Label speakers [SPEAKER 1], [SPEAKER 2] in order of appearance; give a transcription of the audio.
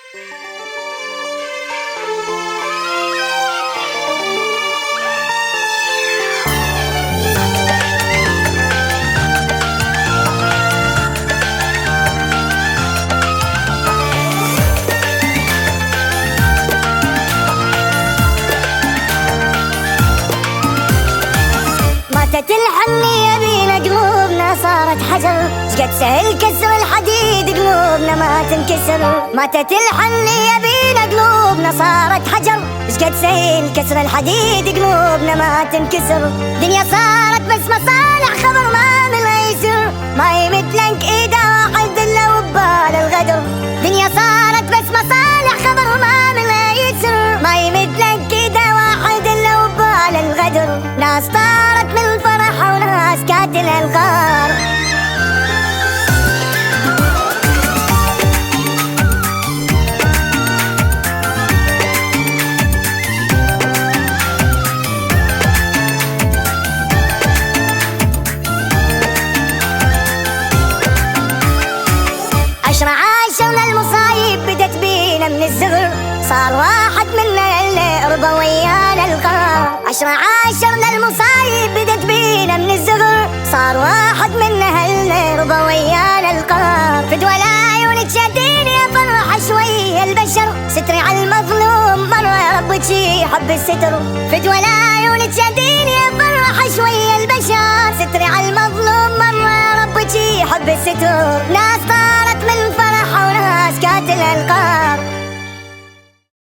[SPEAKER 1] ماتت الحنية بينا قلوبنا صارت حجر، شقد سهل كسر الحديد قلوبنا ما تنكسر. ماتت الحنية بينا قلوبنا صارت حجر، شقد سهل كسر الحديد قلوبنا ما تنكسر. دنيا صارت بس مصالح خبر ما من يسر، ما يمدلك ايده واحد الا وبال الغدر. دنيا صارت بس مصالح خبر ما من يسر، ما يمدلك ايده واحد الا وبال الغدر. ناس طارت من الفرح وناس كاتل الغار. عاشرنا المصايب بدت بينا من الصغر، صار واحد منا اللي رضى ويانا الغار. عاشرنا المصايب بدت بينا من الصغر، صار واحد منا اللي رضى ويانا الغار. فدوى العيون تشديني يا فرحة شوية البشر، ستري على المظلوم مرة يا رب تشي حب الستر. فدوى العيون تشديني يا فرحة شوية البشر، ستري على المظلوم مرة يا رب تشي حب الستر. ناس طارت من فرحة وناس كاتل القار.